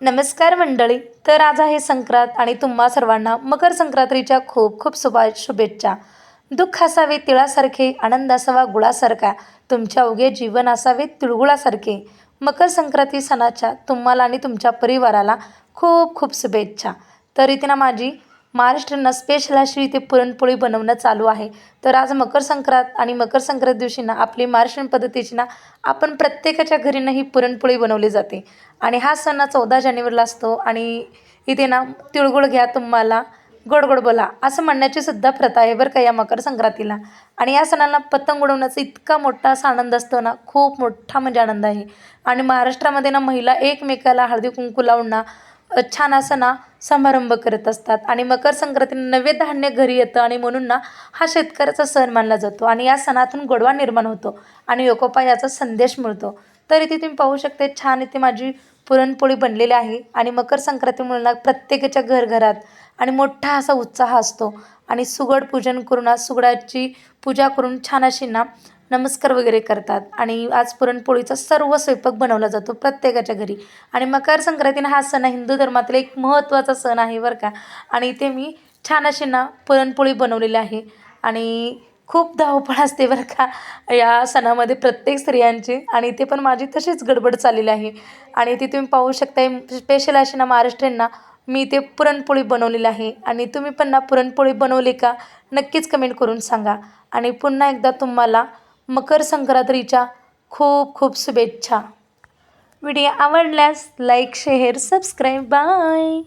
नमस्कार मंडळी. तर आज आहे संक्रांत आणि तुम्हा सर्वांना मकर संक्रांतीच्या खूप खूप शुभेच्छा. दुःख असावे तिळासारखे, आनंद असावा गुळासारखा, तुमचे अवघे जीवन असावे तिळगुळासारखे. मकर संक्रांती सणाच्या तुम्हाला आणि तुमच्या परिवाराला खूप खूप शुभेच्छा. तर इथे ना माझी महाराष्ट्रीयांना स्पेशल अशी इथे पुरणपोळी बनवणं चालू आहे. तर आज मकर संक्रांत आणि मकर संक्रांत दिवशी ना आपली महाराष्ट्रीयन पद्धतीची ना आपण प्रत्येकाच्या घरी ना ही पुरणपोळी बनवली जाते. आणि हा सण ना 14 जानेवारीला असतो. आणि इथे ना तिळगुळ घ्या तुम्हाला गोड गोड बोला असं म्हणण्याची सुद्धा प्रथा आहे बरं का या मकर संक्रांतीला. आणि या सणाला पतंग उडवण्याचा इतका मोठा असा आनंद असतो ना, खूप मोठा म्हणजे आनंद आहे. आणि महाराष्ट्रामध्ये ना महिला एकमेकाला हळदी कुंकू लावून ना छान असं ना समारंभ करत असतात. आणि मकर संक्रांतीला नवे धान्य घरी येतं आणि म्हणून ना हा शेतकऱ्याचा सण मानला जातो. आणि या सणातून गोडवा निर्माण होतो आणि एकोपा याचा संदेश मिळतो. तर इथे तुम्ही पाहू शकता छान इथे माझी पुरणपोळी बनलेली आहे. आणि मकर संक्रांतीमुळे ना प्रत्येकाच्या घरघरात आणि मोठा असा उत्साह असतो. आणि सुगड पूजन करून आज सुगडाची पूजा करून छान अशी ना नमस्कार वगैरे करतात. आणि आज पुरणपोळीचा सर्व स्वयंपाक बनवला जातो प्रत्येकाच्या घरी. आणि मकर संक्रांतीने हा सण हिंदू धर्मातील एक महत्त्वाचा सण आहे बरं का. आणि इथे मी छान अशी ना पुरणपोळी बनवलेली आहे. आणि खूप धावपळ असते बरं का या सणामध्ये प्रत्येक स्त्रियांची. आणि इथे पण माझी तशीच गडबड चाललेली आहे. आणि इथे तुम्ही पाहू शकता स्पेशल अशी ना महाराष्ट्रीयांना मी इथे पुरणपोळी बनवलेली आहे. आणि तुम्ही पण ना पुरणपोळी बनवली का नक्कीच कमेंट करून सांगा. आणि पुन्हा एकदा तुम्हाला मकर संक्रांतीच्या खूप खूप शुभेच्छा. व्हिडिओ आवडल्यास लाईक शेअर सबस्क्राईब बाय.